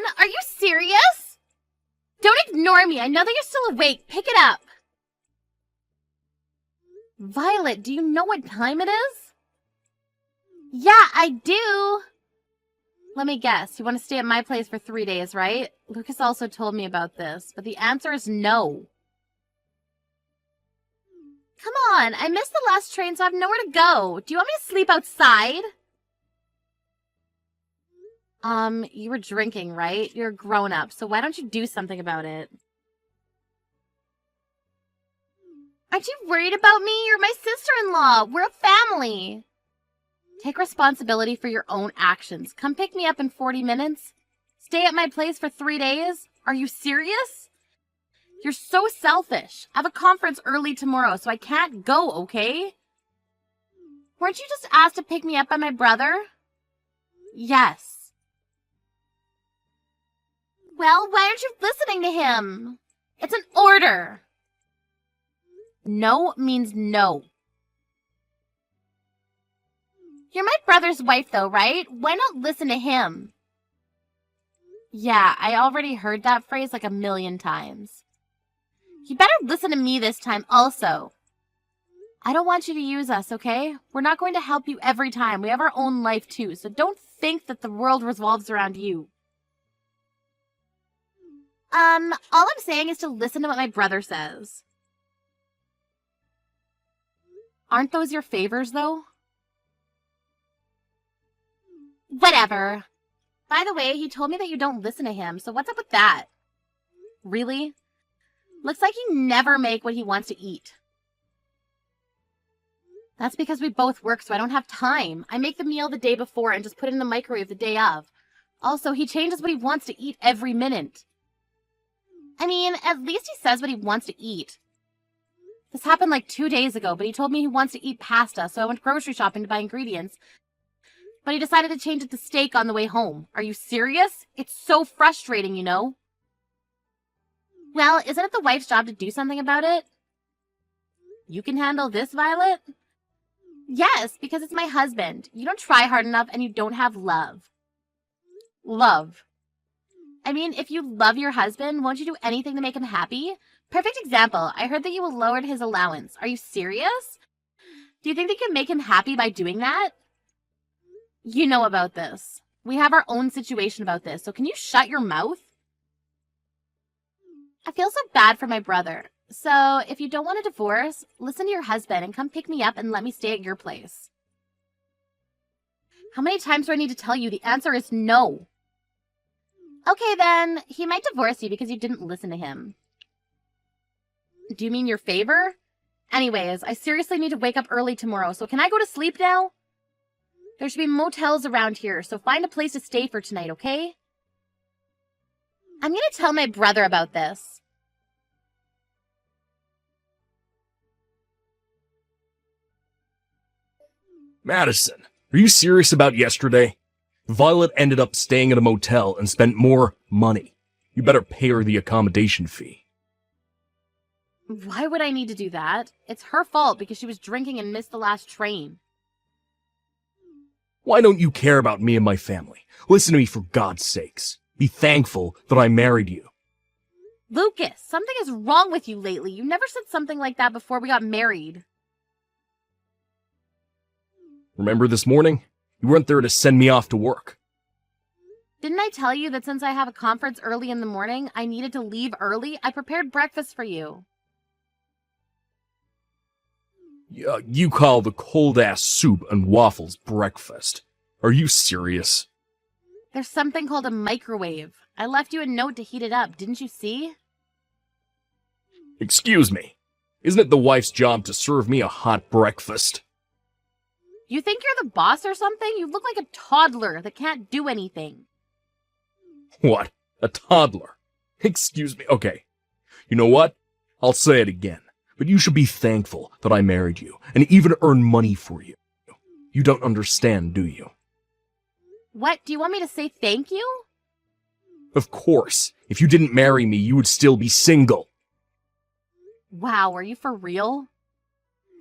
on! Are you serious? Don't ignore me. I know that you're still awake. Pick it up. Violet, do you know what time it is? Yeah, I do. Let me guess. You want to stay at my place for 3 days, right? Lucas also told me about this, but the answer is no. Come on, I missed the last train, so I have nowhere to go. Do you want me to sleep outside? You were drinking, right? You're a grown-up, so why don't you do something about it? Aren't you worried about me? You're my sister-in-law. We're a family. Take responsibility for your own actions. Come pick me up in 40 minutes. Stay at my place for 3 days? Are you serious? You're so selfish. I have a conference early tomorrow, so I can't go, okay? Weren't you just asked to pick me up by my brother? Yes. Well, why aren't you listening to him? It's an order. No means no. You're my brother's wife, though, right? Why not listen to him? Yeah, I already heard that phrase like 1,000,000 times. You better listen to me this time also. I don't want you to use us, okay? We're not going to help you every time. We have our own life, too, so don't think that the world revolves around you. All I'm saying is to listen to what my brother says. Aren't those your favors, though? Whatever. By the way, he told me that you don't listen to him, so what's up with that? Really? Looks like you never make what he wants to eat. That's because we both work, so I don't have time. I make the meal the day before and just put it in the microwave the day of. Also, he changes what he wants to eat every minute. I mean, at least he says what he wants to eat. This happened like 2 days ago, but he told me he wants to eat pasta, so I went grocery shopping to buy ingredients. But he decided to change it to steak on the way home. Are you serious? It's so frustrating, you know? Well, isn't it the wife's job to do something about it? You can handle this, Violet? Yes, because it's my husband. You don't try hard enough and you don't have love. Love. I mean, if you love your husband, won't you do anything to make him happy? Perfect example. I heard that you lowered his allowance. Are you serious? Do you think they can make him happy by doing that? You know about this. We have our own situation about this, so can you shut your mouth? I feel so bad for my brother. So, if you don't want a divorce, listen to your husband and come pick me up and let me stay at your place. How many times do I need to tell you? The answer is no. Okay, then. He might divorce you because you didn't listen to him. Do you mean your favor? Anyways, I seriously need to wake up early tomorrow, so can I go to sleep now? There should be motels around here, so find a place to stay for tonight, okay? I'm gonna tell my brother about this. Madison, are you serious about yesterday? Violet ended up staying at a motel and spent more money. You better pay her the accommodation fee. Why would I need to do that? It's her fault because she was drinking and missed the last train. Why don't you care about me and my family? Listen to me for God's sakes. Be thankful that I married you. Lucas, something is wrong with you lately. You never said something like that before we got married. Remember this morning? You weren't there to send me off to work. Didn't I tell you that since I have a conference early in the morning, I needed to leave early? I prepared breakfast for you. You call the cold-ass soup and waffles breakfast. Are you serious? There's something called a microwave. I left you a note to heat it up, didn't you see? Excuse me. Isn't it the wife's job to serve me a hot breakfast? You think you're the boss or something? You look like a toddler that can't do anything. What? A toddler? Excuse me. Okay. You know what? I'll say it again. But you should be thankful that I married you, and even earn money for you. You don't understand, do you? What? Do you want me to say thank you? Of course. If you didn't marry me, you would still be single. Wow, are you for real?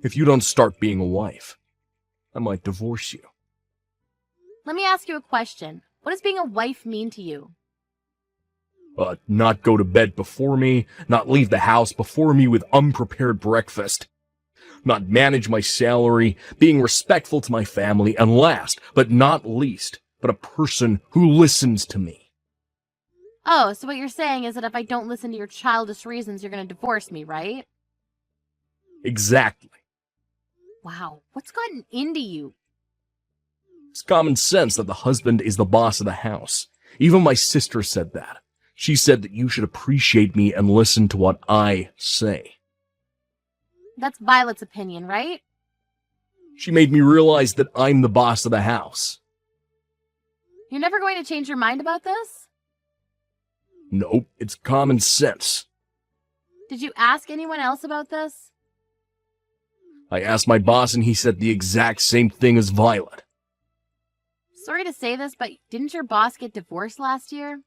If you don't start being a wife, I might divorce you. Let me ask you a question. What does being a wife mean to you? Not go to bed before me, not leave the house before me with unprepared breakfast, not manage my salary, being respectful to my family, and last, but not least, but a person who listens to me. Oh, so what you're saying is that if I don't listen to your childish reasons, you're going to divorce me, right? Exactly. Wow, what's gotten into you? It's common sense that the husband is the boss of the house. Even my sister said that. She said that you should appreciate me and listen to what I say. That's Violet's opinion, right? She made me realize that I'm the boss of the house. You're never going to change your mind about this? Nope, it's common sense. Did you ask anyone else about this? I asked my boss and he said the exact same thing as Violet. Sorry to say this, but didn't your boss get divorced last year?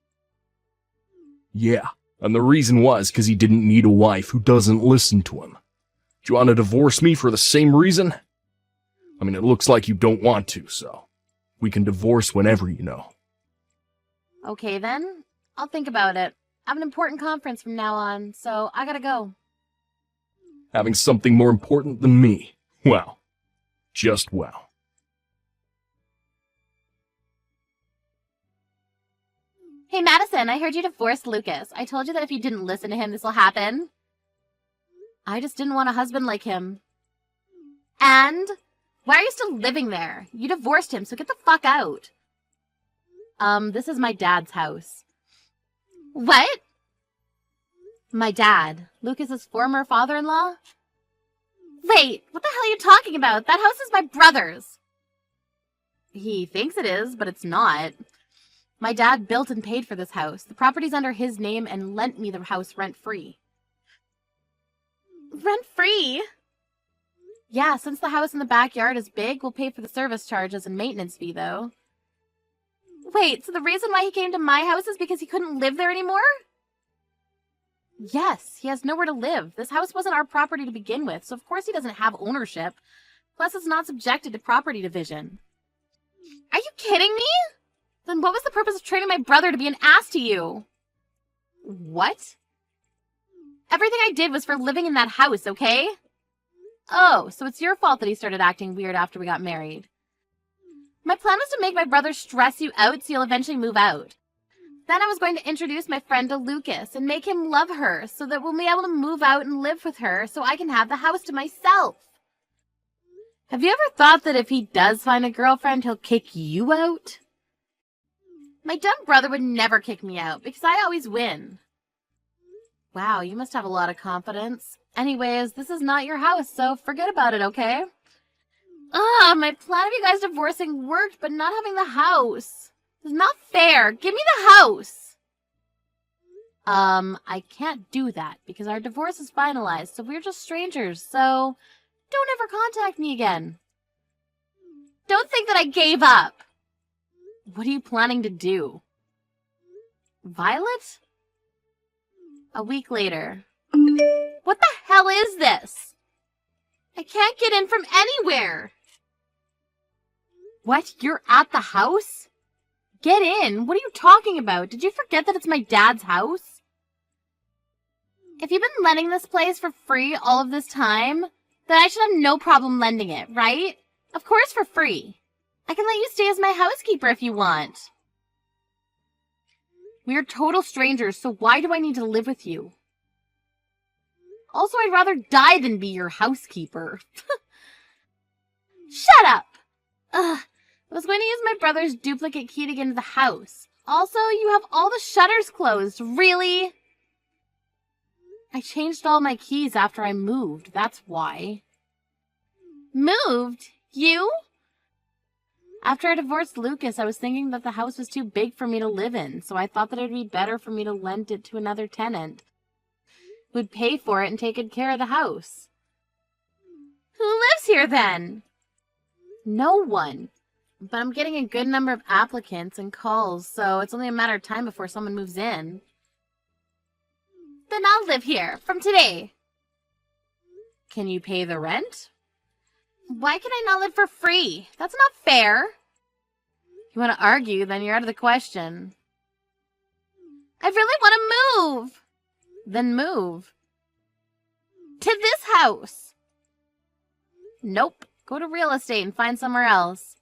Yeah, and the reason was because he didn't need a wife who doesn't listen to him. Do you want to divorce me for the same reason? I mean, it looks like you don't want to, so we can divorce whenever, you know. Okay then, I'll think about it. I have an important conference from now on, so I gotta go. Having something more important than me. Well, just well. Hey Madison, I heard you divorced Lucas. I told you that if you didn't listen to him, this will happen. I just didn't want a husband like him. And? Why are you still living there? You divorced him, so get the fuck out. This is my dad's house. What? My dad, Lucas's former father-in-law? Wait, what the hell are you talking about? That house is my brother's. He thinks it is, but it's not. My dad built and paid for this house. The property's under his name and lent me the house rent-free. Rent-free? Yeah, since the house in the backyard is big, we'll pay for the service charges and maintenance fee, though. Wait, so the reason why he came to my house is because he couldn't live there anymore? Yes, he has nowhere to live. This house wasn't our property to begin with, so of course he doesn't have ownership. Plus, it's not subjected to property division. Are you kidding me? Then what was the purpose of training my brother to be an ass to you? What? Everything I did was for living in that house, okay? Oh, so it's your fault that he started acting weird after we got married. My plan was to make my brother stress you out so you'll eventually move out. Then I was going to introduce my friend to Lucas and make him love her so that we'll be able to move out and live with her so I can have the house to myself. Have you ever thought that if he does find a girlfriend, he'll kick you out? My dumb brother would never kick me out because I always win. Wow, you must have a lot of confidence. Anyways, this is not your house, so forget about it, okay? My plan of you guys divorcing worked, but not having the house. It's not fair. Give me the house. I can't do that because our divorce is finalized, so we're just strangers, so don't ever contact me again. Don't think that I gave up. What are you planning to do? Violet? A week later. What the hell is this? I can't get in from anywhere. What? You're at the house? Get in. What are you talking about? Did you forget that it's my dad's house? If you've been lending this place for free all of this time, then I should have no problem lending it, right? Of course for free. I can let you stay as my housekeeper if you want. We're total strangers, so why do I need to live with you? Also, I'd rather die than be your housekeeper. Shut up! Ugh. I was going to use my brother's duplicate key to get into the house. Also, you have all the shutters closed. Really? I changed all my keys after I moved. That's why. Moved? You? After I divorced Lucas, I was thinking that the house was too big for me to live in, so I thought that it would be better for me to lend it to another tenant who would pay for it and take good care of the house. Who lives here then? No one. But I'm getting a good number of applicants and calls, so it's only a matter of time before someone moves in. Then I'll live here, from today. Can you pay the rent? Why can I not live for free? That's not fair. If you want to argue, then you're out of the question. I really want to move. Then move. To this house. Nope. Go to real estate and find somewhere else.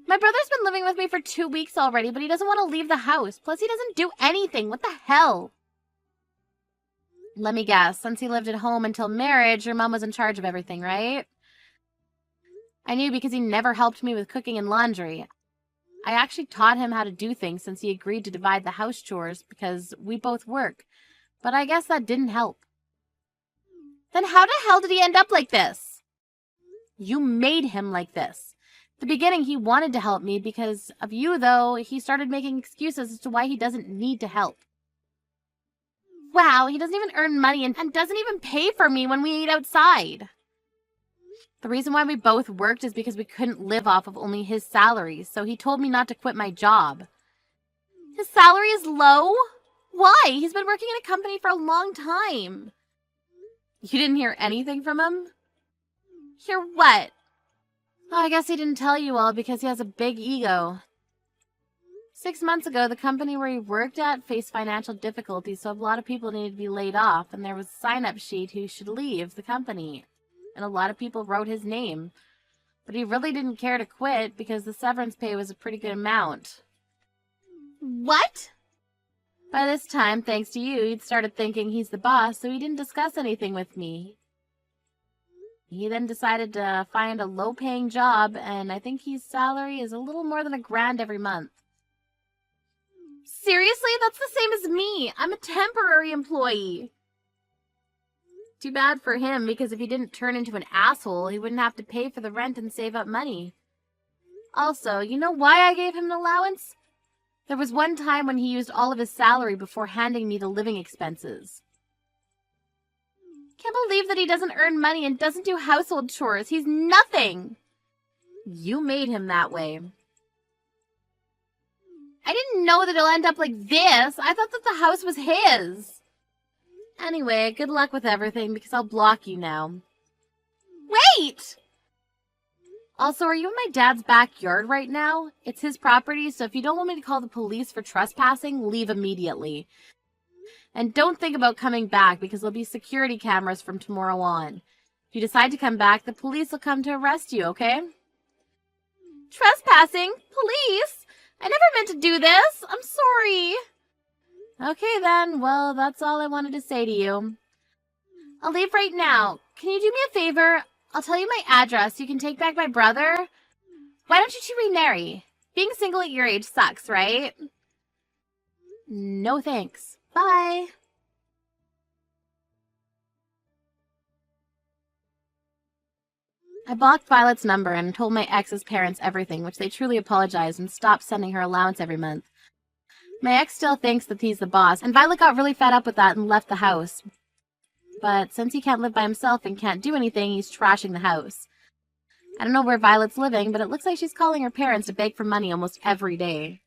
My brother's been living with me for 2 weeks already, but he doesn't want to leave the house. Plus, he doesn't do anything. What the hell? Let me guess. Since he lived at home until marriage, your mom was in charge of everything, right? I knew because he never helped me with cooking and laundry. I actually taught him how to do things since he agreed to divide the house chores because we both work. But I guess that didn't help. Then how the hell did he end up like this? You made him like this. At the beginning, he wanted to help me because of you, though. He started making excuses as to why he doesn't need to help. Wow, he doesn't even earn money and doesn't even pay for me when we eat outside. The reason why we both worked is because we couldn't live off of only his salary, so he told me not to quit my job. His salary is low? Why? He's been working in a company for a long time. You didn't hear anything from him? Hear what? Oh, I guess he didn't tell you all because he has a big ego. 6 months ago, the company where he worked at faced financial difficulties, so a lot of people needed to be laid off, and there was a sign-up sheet who should leave the company. And a lot of people wrote his name. But he really didn't care to quit because the severance pay was a pretty good amount. What? By this time, thanks to you, he'd started thinking he's the boss, so he didn't discuss anything with me. He then decided to find a low-paying job, and I think his salary is a little more than $1,000 every month. Seriously? That's the same as me. I'm a temporary employee. Too bad for him, because if he didn't turn into an asshole, he wouldn't have to pay for the rent and save up money. Also, you know why I gave him an allowance? There was one time when he used all of his salary before handing me the living expenses. Can't believe that he doesn't earn money and doesn't do household chores. He's nothing. You made him that way. I didn't know that he'll end up like this. I thought that the house was his. Anyway, good luck with everything because I'll block you now. Wait! Also, are you in my dad's backyard right now? It's his property, so if you don't want me to call the police for trespassing, leave immediately. And don't think about coming back because there'll be security cameras from tomorrow on. If you decide to come back, the police will come to arrest you, okay? Trespassing? Police? I never meant to do this. I'm sorry. Okay then, well, that's all I wanted to say to you. I'll leave right now. Can you do me a favor? I'll tell you my address. You can take back my brother. Why don't you two remarry? Being single at your age sucks, right? No thanks. Bye. I blocked Violet's number and told my ex's parents everything, which they truly apologized and stopped sending her allowance every month. My ex still thinks that he's the boss, and Violet got really fed up with that and left the house. But since he can't live by himself and can't do anything, he's trashing the house. I don't know where Violet's living, but it looks like she's calling her parents to beg for money almost every day.